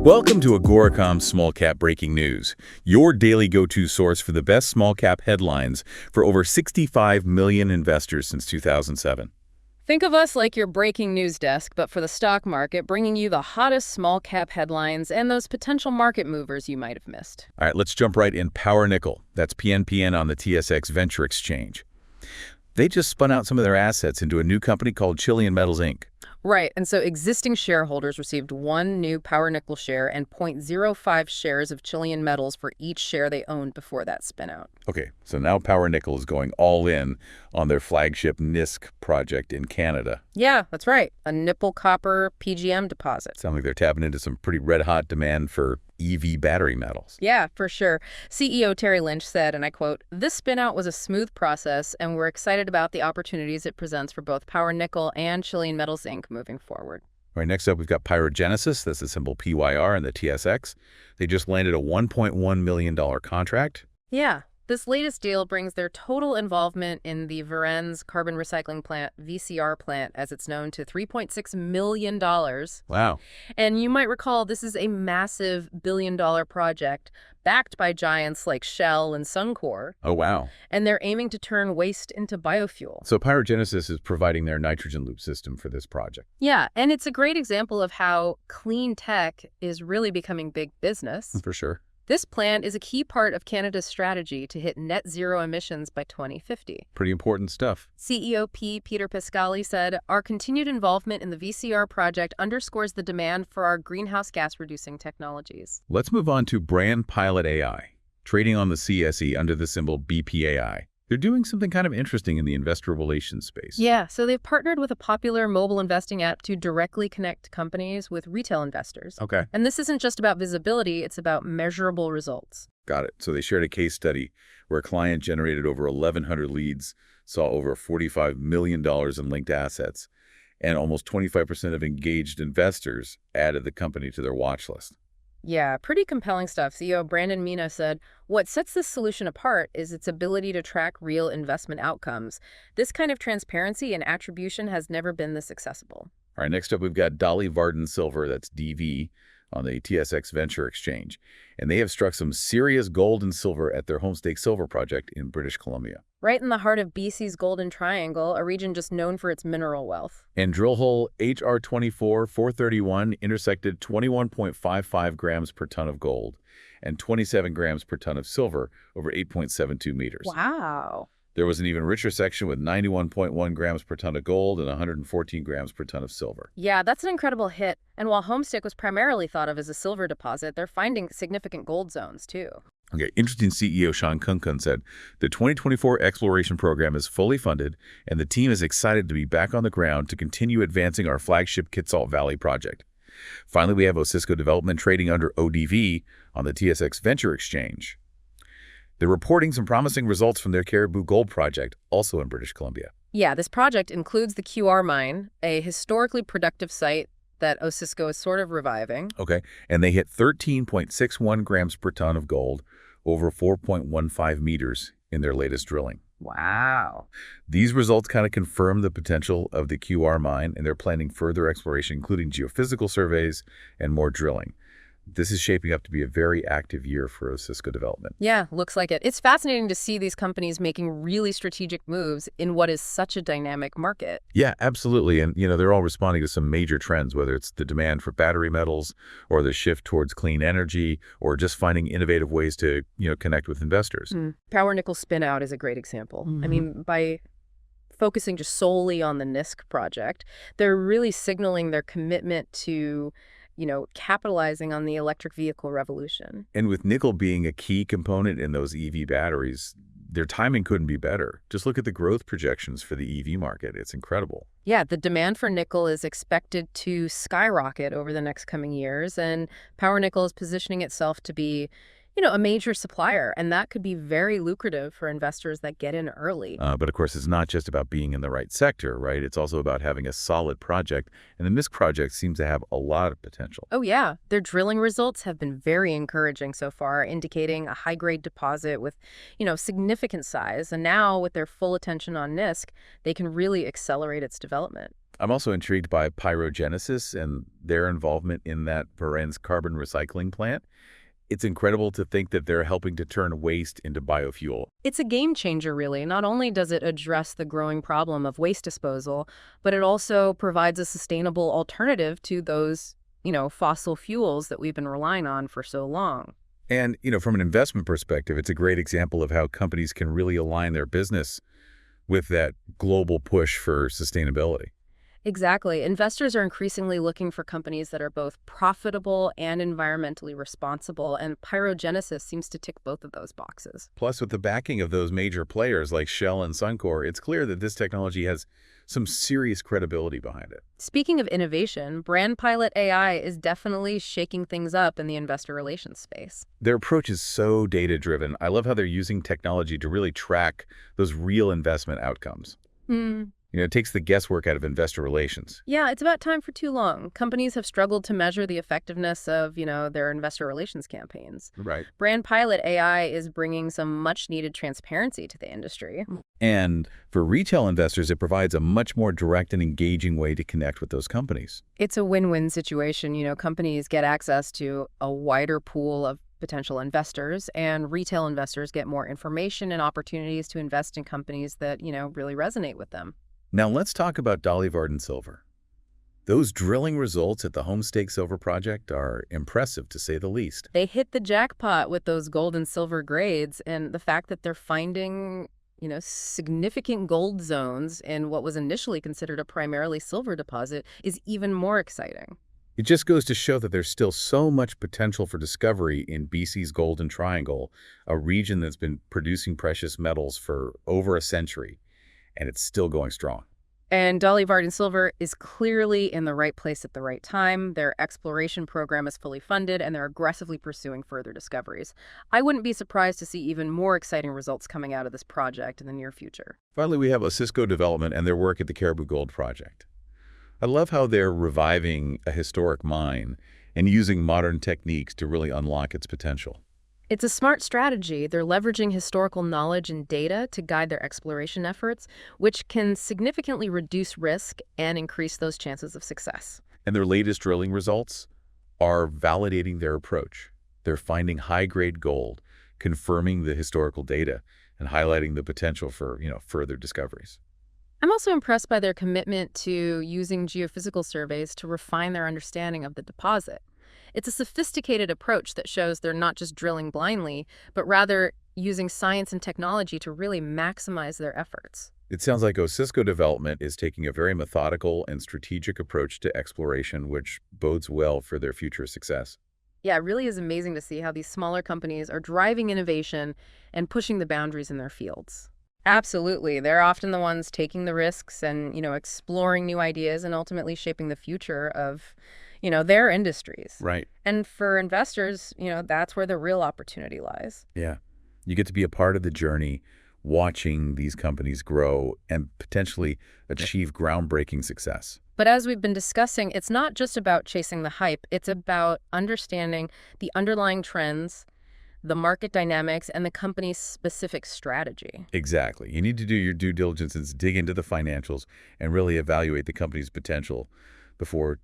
Welcome to Agoracom Small Cap Breaking News, your daily go-to source for the best small cap headlines for over 65 million investors since 2007. Think of us like your breaking news desk, but for the stock market, bringing you the hottest small cap headlines and those potential market movers you might have missed. All right, let's jump right in. Power Nickel, that's PNPN on the TSX Venture Exchange. They just spun out some of their assets into a new company called Chilean Metals, Inc. Right, and so existing shareholders received one new Power Nickel share and 0.05 shares of Chilean Metals for each share they owned before that spinout. Okay, so now Power Nickel is going all in on their flagship NISC project in Canada. Yeah, that's right, a nickel-copper PGM deposit. Sounds like they're tapping into some pretty red-hot demand for EV battery metals. Yeah, for sure. CEO Terry Lynch said, and I quote, "This spinout was a smooth process, and we're excited about the opportunities it presents for both Power Nickel and Chilean Metals Inc. moving forward." All right, next up, we've got Pyrogenesis. That's the symbol PYR and the TSX. They just landed a $1.1 million contract. Yeah, this latest deal brings their total involvement in the Varennes carbon recycling plant, VCR plant, as it's known, to $3.6 million. Wow. And you might recall this is a massive billion-dollar project backed by giants like Shell and Suncor. Oh, wow. And they're aiming to turn waste into biofuel. So Pyrogenesis is providing their nitrogen loop system for this project. Yeah, and it's a great example of how clean tech is really becoming big business. For sure. This plant is a key part of Canada's strategy to hit net zero emissions by 2050. Pretty important stuff. CEO Peter Pascali said, "Our continued involvement in the VCR project underscores the demand for our greenhouse gas reducing technologies." Let's move on to Brand Pilot AI, trading on the CSE under the symbol BPAI. They're doing something kind of interesting in the investor relations space. Yeah, so they've partnered with a popular mobile investing app to directly connect companies with retail investors. Okay. And this isn't just about visibility, it's about measurable results. Got it. So they shared a case study where a client generated over 1,100 leads, saw over $45 million in linked assets, and almost 25% of engaged investors added the company to their watch list. Yeah, pretty compelling stuff. CEO Brandon Mina said, "What sets this solution apart is its ability to track real investment outcomes. This kind of transparency and attribution has never been this accessible." All right, next up, we've got Dolly Varden Silver, that's DV, on the TSX Venture Exchange. And they have struck some serious gold and silver at their Homestake Silver project in British Columbia. Right in the heart of BC's Golden Triangle, a region just known for its mineral wealth. And drill hole HR24-431 intersected 21.55 grams per ton of gold and 27 grams per ton of silver over 8.72 meters. Wow. There was an even richer section with 91.1 grams per ton of gold and 114 grams per ton of silver. Yeah, that's an incredible hit. And while Homestake was primarily thought of as a silver deposit, they're finding significant gold zones, too. Okay, interesting. CEO Sean Kunkun said, "The 2024 exploration program is fully funded, and the team is excited to be back on the ground to continue advancing our flagship Kitsault Valley project." Finally, we have Osisko Development trading under ODV on the TSX Venture Exchange. They're reporting some promising results from their Caribou Gold project, also in British Columbia. Yeah, this project includes the QR mine, a historically productive site that Osisko is sort of reviving. Okay, and they hit 13.61 grams per ton of gold over 4.15 meters in their latest drilling. Wow. These results kind of confirm the potential of the QR mine, and they're planning further exploration, including geophysical surveys and more drilling. This is shaping up to be a very active year for Osisko Development. Yeah, looks like it. It's fascinating to see these companies making really strategic moves in what is such a dynamic market. Yeah, absolutely. And, they're all responding to some major trends, whether it's the demand for battery metals or the shift towards clean energy or just finding innovative ways to, connect with investors. Power Nickel spin-out is a great example. I mean, by focusing just solely on the NISC project, they're really signaling their commitment to capitalizing on the electric vehicle revolution. And with nickel being a key component in those EV batteries, their timing couldn't be better. Just look at the growth projections for the EV market. It's incredible. Yeah, the demand for nickel is expected to skyrocket over the next coming years, and Power Nickel is positioning itself to be a major supplier, and that could be very lucrative for investors that get in early. But of course, it's not just about being in the right sector, right? It's also about having a solid project, and the NISC project seems to have a lot of potential. Oh yeah, their drilling results have been very encouraging so far, indicating a high-grade deposit with, significant size, and now with their full attention on NISC, they can really accelerate its development. I'm also intrigued by Pyrogenesis and their involvement in that Varennes carbon recycling plant. It's incredible to think that they're helping to turn waste into biofuel. It's a game changer, really. Not only does it address the growing problem of waste disposal, but it also provides a sustainable alternative to those, fossil fuels that we've been relying on for so long. And, from an investment perspective, it's a great example of how companies can really align their business with that global push for sustainability. Exactly. Investors are increasingly looking for companies that are both profitable and environmentally responsible, and Pyrogenesis seems to tick both of those boxes. Plus, with the backing of those major players like Shell and Suncor, it's clear that this technology has some serious credibility behind it. Speaking of innovation, Brand Pilot AI is definitely shaking things up in the investor relations space. Their approach is so data-driven. I love how they're using technology to really track those real investment outcomes. It takes the guesswork out of investor relations. Yeah, it's about time for too long. Companies have struggled to measure the effectiveness of, their investor relations campaigns. Right. Brand Pilot AI is bringing some much-needed transparency to the industry. And for retail investors, it provides a much more direct and engaging way to connect with those companies. It's a win-win situation. Companies get access to a wider pool of potential investors, and retail investors get more information and opportunities to invest in companies that, really resonate with them. Now let's talk about Dolly Varden Silver. Those drilling results at the Homestake Silver Project are impressive, to say the least. They hit the jackpot with those gold and silver grades, and the fact that they're finding, significant gold zones in what was initially considered a primarily silver deposit is even more exciting. It just goes to show that there's still so much potential for discovery in BC's Golden Triangle, a region that's been producing precious metals for over a century, and it's still going strong. And Dolly Varden Silver is clearly in the right place at the right time. Their exploration program is fully funded, and they're aggressively pursuing further discoveries. I wouldn't be surprised to see even more exciting results coming out of this project in the near future. Finally, we have Osisko Development and their work at the Caribou Gold Project. I love how they're reviving a historic mine and using modern techniques to really unlock its potential. It's a smart strategy. They're leveraging historical knowledge and data to guide their exploration efforts, which can significantly reduce risk and increase those chances of success. And their latest drilling results are validating their approach. They're finding high-grade gold, confirming the historical data, and highlighting the potential for, further discoveries. I'm also impressed by their commitment to using geophysical surveys to refine their understanding of the deposit. It's a sophisticated approach that shows they're not just drilling blindly, but rather using science and technology to really maximize their efforts. It sounds like Osisko Development is taking a very methodical and strategic approach to exploration, which bodes well for their future success. Yeah, it really is amazing to see how these smaller companies are driving innovation and pushing the boundaries in their fields. Absolutely. They're often the ones taking the risks and, exploring new ideas and ultimately shaping the future of, their industries. Right. And for investors, that's where the real opportunity lies. Yeah. You get to be a part of the journey, watching these companies grow and potentially achieve groundbreaking success. But as we've been discussing, it's not just about chasing the hype. It's about understanding the underlying trends, the market dynamics, and the company's specific strategy. Exactly. You need to do your due diligence and dig into the financials and really evaluate the company's potential before,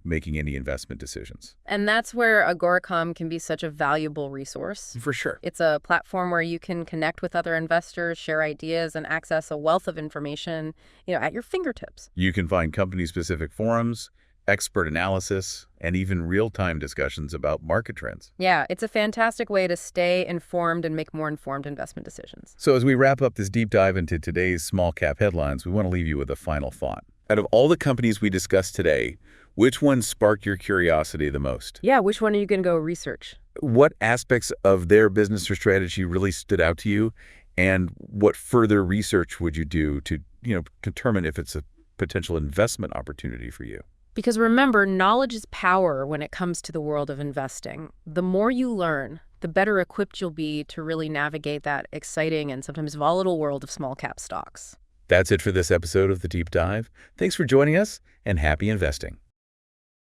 making any investment decisions. And that's where Agoracom can be such a valuable resource. For sure. It's a platform where you can connect with other investors, share ideas, and access a wealth of information, at your fingertips. You can find company-specific forums, expert analysis, and even real-time discussions about market trends. Yeah, it's a fantastic way to stay informed and make more informed investment decisions. So as we wrap up this deep dive into today's small cap headlines, we want to leave you with a final thought. Out of all the companies we discussed today, which one sparked your curiosity the most? Yeah, which one are you going to go research? What aspects of their business or strategy really stood out to you? And what further research would you do to, determine if it's a potential investment opportunity for you? Because remember, knowledge is power when it comes to the world of investing. The more you learn, the better equipped you'll be to really navigate that exciting and sometimes volatile world of small cap stocks. That's it for this episode of The Deep Dive. Thanks for joining us, and happy investing.